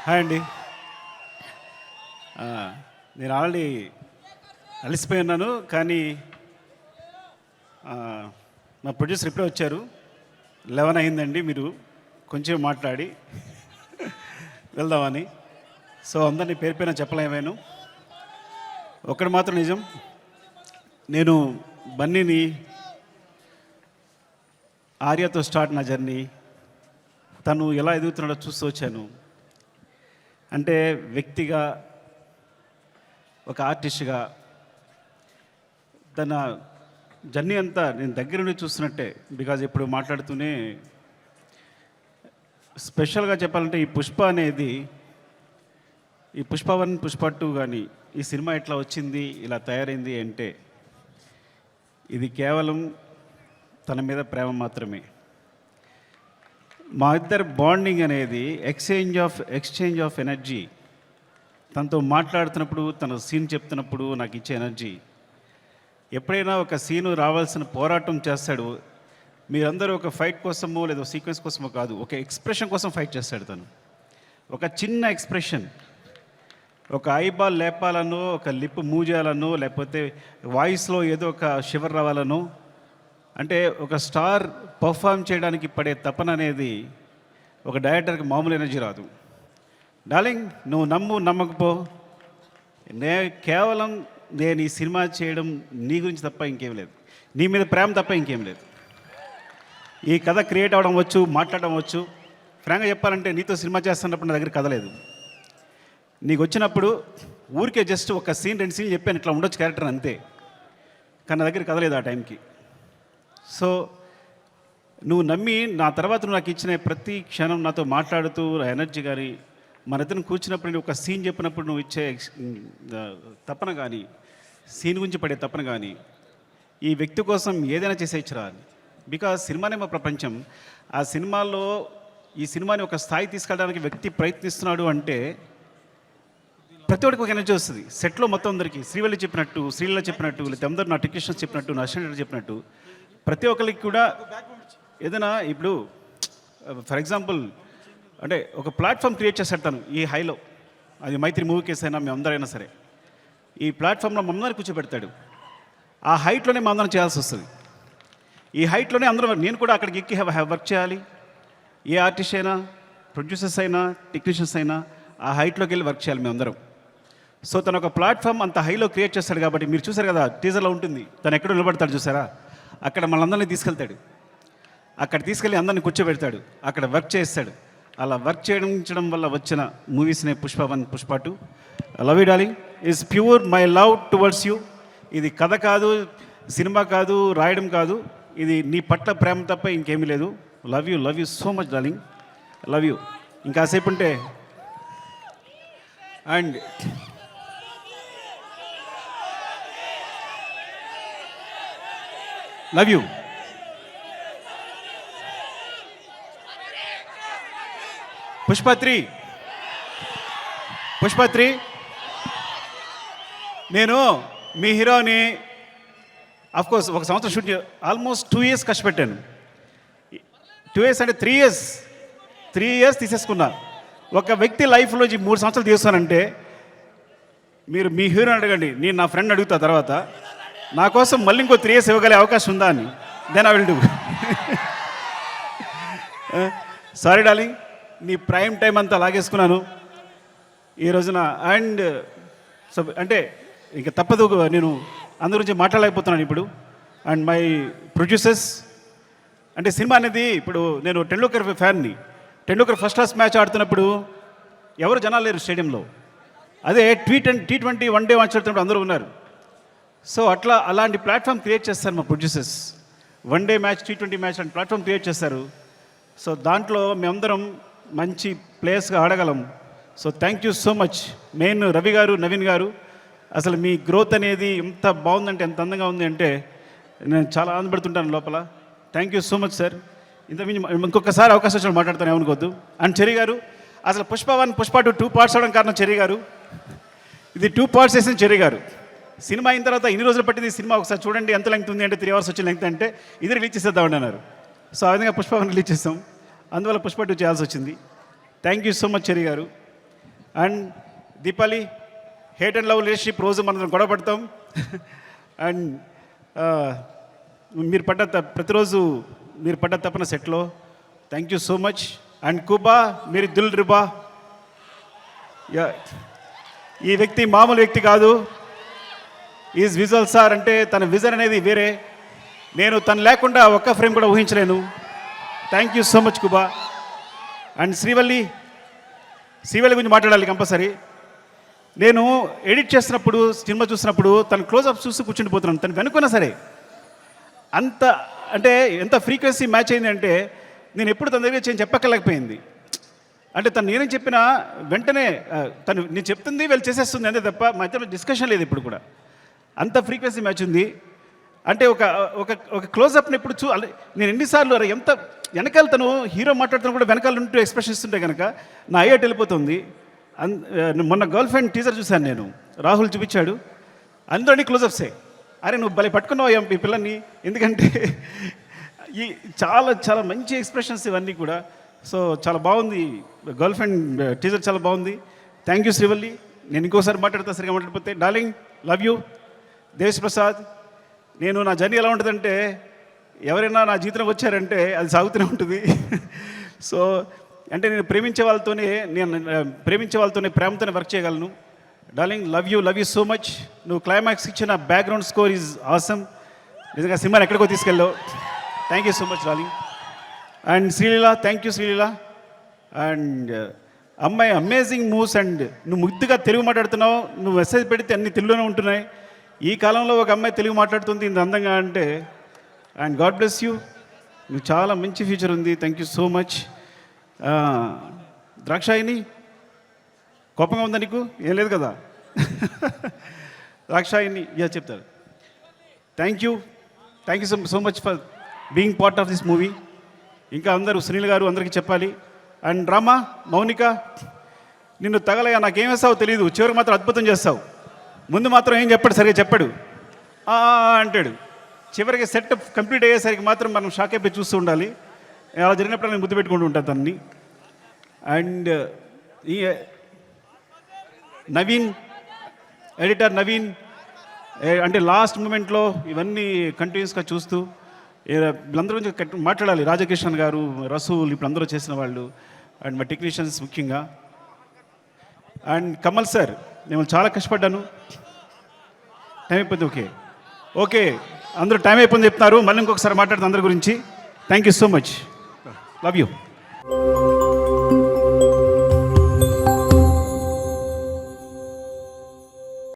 Hi అండి. ఆ, నేను ఆల్రెడీ అలసిపోయి ఉన్నాను, కానీ ఆ, మా ప్రొడ్యూసర్ ఇప్పుడే వచ్చారు. 11 అయిందండి, మీరు కొంచెం మాట్లాడి వెళ్దామని. సో అందరినీ పేరు పైన చెప్పలేమేను. ఒకటి మాత్రం నిజం, నేను బన్నీని ఆర్యతో స్టార్ట్ నా జర్నీ, తను ఎలా ఎదుగుతున్నాడో చూస్తూ వచ్చాను. అంటే వ్యక్తిగా, ఒక ఆర్టిస్ట్గా తన జర్నీ అంతా నేను దగ్గర నుండి చూస్తున్నట్టే. బికాజ్ ఇప్పుడు మాట్లాడుతూనే స్పెషల్గా చెప్పాలంటే ఈ పుష్ప అనేది, ఈ పుష్ప 1 పుష్ప 2 కానీ ఈ సినిమా ఎట్లా వచ్చింది, ఇలా తయారైంది అంటే ఇది కేవలం తన మీద ప్రేమ మాత్రమే. మా ఇద్దరు బాండింగ్ అనేది ఎక్స్చేంజ్ ఆఫ్ ఎనర్జీ. తనతో మాట్లాడుతున్నప్పుడు, తన సీన్ చెప్తున్నప్పుడు నాకు ఇచ్చే ఎనర్జీ. ఎప్పుడైనా ఒక సీను రావాల్సిన పోరాటం చేస్తాడు. మీరందరూ ఒక ఫైట్ కోసమో లేదా సీక్వెన్స్ కోసమో కాదు, ఒక ఎక్స్ప్రెషన్ కోసం ఫైట్ చేస్తాడు తను. ఒక చిన్న ఎక్స్ప్రెషన్, ఒక ఐబాల్ లేపాలనో, ఒక లిప్ మూవ్ చేయాలనో, లేకపోతే వాయిస్లో ఏదో ఒక షివర్ రావాలనో, అంటే ఒక స్టార్ పర్ఫామ్ చేయడానికి పడే తపన అనేది ఒక డైరెక్టర్కి మామూలు ఎనర్జీ రాదు. డార్లింగ్, నువ్వు నమ్మకపో, కేవలం నేను ఈ సినిమా చేయడం నీ గురించి తప్ప ఇంకేం లేదు, నీ మీద ప్రేమ తప్ప ఇంకేం లేదు. ఈ కథ క్రియేట్ అవ్వడం వచ్చు, మాట్లాడడం వచ్చు. ఫ్రాంక్గా చెప్పాలంటే నీతో సినిమా చేస్తున్నప్పుడు నా దగ్గర కథ లేదు. నీకు వచ్చినప్పుడు ఊరికే జస్ట్ ఒక సీన్ 2 సీన్లు చెప్పాను, ఇట్లా ఉండొచ్చు క్యారెక్టర్ అంతే. కానీ నా దగ్గర కథ లేదు ఆ టైంకి. సో నువ్వు నమ్మి నా తర్వాత నువ్వు నాకు ఇచ్చిన ప్రతి క్షణం నాతో మాట్లాడుతూ ఎనర్జీ కానీ, మన ఇద్దరం కూర్చున్నప్పుడు నువ్వు ఒక సీన్ చెప్పినప్పుడు నువ్వు ఇచ్చే తపన కానీ, సీన్ గురించి పడే తపన కానీ, ఈ వ్యక్తి కోసం ఏదైనా చేసేయచ్చురా. బికాజ్ సినిమానే మా ప్రపంచం. ఆ సినిమాలో ఈ సినిమాని ఒక స్థాయి తీసుకెళ్ళడానికి వ్యక్తి ప్రయత్నిస్తున్నాడు అంటే ప్రతి ఒక్కరికి ఒక ఎనర్జీ వస్తుంది. సెట్లో మొత్తం అందరికీ శ్రీవల్లి చెప్పినట్టు, శ్రీలీల చెప్పినట్టు, లేదా అందరూ నా టెక్నీషియన్స్ చెప్పినట్టు, నా అసిస్టెంట్ చెప్పినట్టు, ప్రతి ఒక్కరికి కూడా ఏదైనా ఇప్పుడు ఫర్ ఎగ్జాంపుల్ అంటే ఒక ప్లాట్ఫామ్ క్రియేట్ చేస్తాడు తను ఈ హైలో. అది మైత్రి మూవీ కేసు అయినా మేమందరైనా సరే ఈ ప్లాట్ఫామ్లో మమ్మల్ని కూర్చోబెడతాడు. ఆ హైట్లోనే మా అందరం చేయాల్సి వస్తుంది. ఈ హైట్లోనే అందరూ, నేను కూడా అక్కడికి ఎక్కి వర్క్ చేయాలి. ఏ ఆర్టిస్ట్ అయినా, ప్రొడ్యూసర్స్ అయినా, టెక్నీషియన్స్ అయినా ఆ హైట్లోకి వెళ్ళి వర్క్ చేయాలి మేమందరం. సో తను ఒక ప్లాట్ఫామ్ అంత హైలో క్రియేట్ చేస్తాడు. కాబట్టి మీరు చూసారు కదా, టీజర్లో ఉంటుంది, తను ఎక్కడో నిలబడతాడు చూసారా, అక్కడ మనందరినీ తీసుకెళ్తాడు. అక్కడ తీసుకెళ్ళి అందరిని కూర్చోబెడతాడు, అక్కడ వర్క్ చేస్తాడు. అలా వర్క్ చేయడం వల్ల వచ్చిన మూవీస్నే Pushpa 1 Pushpa 2. Love you darling is pure my love towards you. ఇది కథ కాదు, సినిమా కాదు, రాయడం కాదు, ఇది నీ పట్ల ప్రేమ తప్ప ఇంకేమీ లేదు. Love you so much darling, love you. ఇంకాసేపు ఉంటే అండ్ లవ్ యూ. పుష్ప 3 నేను మీ హీరోని అఫ్కోర్స్ ఒక సంవత్సరం షూట్ ఆల్మోస్ట్ 2 years కష్టపెట్టాను. 2 years అంటే 3 years తీసేసుకున్నా. ఒక వ్యక్తి లైఫ్లో 3 సంవత్సరాలు తీస్తానంటే మీరు మీ హీరోని అడగండి, నేను నా ఫ్రెండ్ అడుగుతా తర్వాత నా కోసం మళ్ళీ ఇంకో 3 years ఇవ్వగలే అవకాశం ఉందా అని. Then I will do. Sorry darling, నీ ప్రైమ్ టైం అంతా లాగేసుకున్నాను ఈ రోజున. అండ్ సో అంటే ఇంకా తప్పదు, నేను అందరి గురించి మాట్లాడలేకపోతున్నాను ఇప్పుడు. అండ్ మై ప్రొడ్యూసర్స్, అంటే సినిమా అనేది ఇప్పుడు నేను టెండూల్కర్ ఫ్యాన్ని. టెండూల్కర్ ఫస్ట్ క్లాస్ మ్యాచ్ ఆడుతున్నప్పుడు ఎవరు జనాలు లేరు స్టేడియంలో. అదే T20 1 డే మ్యాచ్ ఆడుతున్నప్పుడు అందరూ ఉన్నారు. సో అలాంటి ప్లాట్ఫామ్ క్రియేట్ చేస్తారు మా producers. 1 day match, T20 match లాంటి ప్లాట్ఫామ్ క్రియేట్ చేస్తారు. సో దాంట్లో మేమందరం మంచి ప్లేయర్స్గా ఆడగలం. So thank you so much. Main Ravi garu, Naveen గారు, అసలు మీ గ్రోత్ అనేది ఎంత బాగుందంటే, ఎంత అందంగా ఉంది అంటే నేను చాలా ఆనందపడుతుంటాను లోపల. Thank you so much sir. ఇంకొకసారి అవకాశం వచ్చిన మాట్లాడతాను, ఏమనుకోవద్దు. అండ్ చెర్రీ గారు, అసలు పుష్ప 1 పుష్ప 2 పార్ట్స్ అవడం కారణం చెర్రీ గారు. ఇది 2 parts వేసిన చెర్రీ గారు. సినిమా అయిన తర్వాత ఇన్ని రోజులు పట్టింది సినిమా, ఒకసారి చూడండి ఎంత లెంగ్త్ ఉంది అంటే 3 hours వచ్చే లెంగ్త్ అంటే ఇది రిలీజ్ చేసేద్దామండి అన్నారు. సో ఆ విధంగా పుష్ప 1 రిలీజ్ చేస్తాం, అందువల్ల పుష్ప 2 చేయాల్సి వచ్చింది. Thank you so much Cherry garu. And Deepali, hate and love relationship రోజు మనం గొడవ పడతాం. అండ్ మీరు ప్రతిరోజు మీరు పడ్డ తప్పన సెట్లో. Thank you so much. And కుబా, మీరు దిల్ రుబా. ఈ వ్యక్తి మామూలు వ్యక్తి కాదు. ఈజ్ విజువల్ సార్, అంటే తన విజన్ అనేది వేరే. నేను తను లేకుండా ఒక్క ఫ్రేమ్ కూడా ఊహించలేను. Thank you so much Kuba. And Srivalli గురించి మాట్లాడాలి కంపల్సరీ. నేను ఎడిట్ చేస్తున్నప్పుడు, సినిమా చూసినప్పుడు తను క్లోజ్అప్ చూసి కూర్చుండిపోతున్నాను. తను వెనుకున్నా సరే అంత అంటే ఎంత ఫ్రీక్వెన్సీ మ్యాచ్ అయింది అంటే నేను ఎప్పుడు తన దగ్గర చెప్పక్కర్లేకపోయింది. అంటే తను నేనేం చెప్పినా వెంటనే తను నేను చెప్తుంది వీళ్ళు చేసేస్తుంది అంతే తప్ప మా ఇద్దరు డిస్కషన్ లేదు ఇప్పుడు కూడా. అంత ఫ్రీక్వెన్సీ మ్యాచ్ ఉంది. అంటే ఒక ఒక ఒక క్లోజ్అప్ని ఎప్పుడు నేను ఎన్నిసార్లు ఎంత వెనకాల తను హీరో మాట్లాడుతున్నా కూడా వెనకాల ఉంటూ ఎక్స్ప్రెషన్ ఇస్తుంటే కనుక నా అయ్యేట్ వెళ్ళిపోతుంది. మొన్న గర్ల్ ఫ్రెండ్ టీజర్ చూశాను నేను, రాహుల్ చూపించాడు, అందరినీ క్లోజ్అప్సే. అరే నువ్వు భలే పట్టుకున్నావు ఈ పిల్లల్ని, ఎందుకంటే ఈ చాలా చాలా మంచి ఎక్స్ప్రెషన్స్ ఇవన్నీ కూడా. సో చాలా బాగుంది గర్ల్ ఫ్రెండ్ టీజర్, చాలా బాగుంది. Thank you Srivalli. నేను ఇంకోసారి మాట్లాడతా సరిగా మాట్లాడిపోతే. Darling, love you. Desh Prasad, నేను నా జర్నీ ఎలా ఉంటుందంటే ఎవరైనా నా జీవితంలోకి వచ్చారంటే అది సాగుతూనే ఉంటుంది. సో అంటే నేను ప్రేమించే వాళ్ళతోనే ప్రేమతోనే వర్క్ చేయగలను. Darling, love you so much. నువ్వు క్లైమాక్స్ ఇచ్చిన బ్యాక్గ్రౌండ్ స్కోర్ ఈజ్ ఆసమ్. నిజంగా సినిమాని ఎక్కడికో తీసుకెళ్ళావు. Thank you so much darling. And Sreeleela, thank you Sreeleela. And అమ్మాయి అమేజింగ్ మూవ్స్. అండ్ నువ్వు ముద్దుగా తెలుగు మాట్లాడుతున్నావు. నువ్వు మెసేజ్ పెడితే అన్ని తెలుగులోనే ఉంటున్నాయి. ఈ కాలంలో ఒక అమ్మాయి తెలుగు మాట్లాడుతుంది ఇంత అందంగా అంటే. And God bless you. నువ్వు చాలా మంచి ఫ్యూచర్ ఉంది. Thank you so much. Dakshayani, కోపంగా ఉందా నీకు? ఏం లేదు కదా. ద్రాక్షాయిని చెప్తారు. Thank you so much for being part of this movie. ఇంకా అందరూ సునీల్ గారు అందరికీ చెప్పాలి. అండ్ రామా, మౌనిక, నిన్ను తగలయ్యా నాకేం వేస్తావో తెలియదు, చివరికి మాత్రం అద్భుతం చేస్తావు. ముందు మాత్రం ఏం చెప్పాడు, సరిగా చెప్పాడు అంటాడు. చివరికి సెట్ కంప్లీట్ అయ్యేసరికి మాత్రం మనం షాక్ అయిపోయి చూస్తూ ఉండాలి. అలా జరిగినప్పుడు నేను ముద్దు పెట్టుకుంటూ ఉంటాను తన్ని. అండ్ ఈ నవీన్, ఎడిటర్ నవీన్, అంటే లాస్ట్ మూమెంట్లో ఇవన్నీ కంటిన్యూస్గా చూస్తూ వీళ్ళందరూ గురించి మాట్లాడాలి. రాజకిషన్ గారు, రసూల్, ఇప్పుడు అందరూ చేసిన వాళ్ళు, అండ్ మా టెక్నీషియన్స్ ముఖ్యంగా. అండ్ కమల్ సార్, నేను చాలా కష్టపడ్డాను. టైం అయిపోయింది. ఓకే అందరూ టైం అయిపోయింది చెప్తున్నారు. మళ్ళీ ఇంకొకసారి మాట్లాడుతుంది అందరి గురించి. Thank you so much. Love you.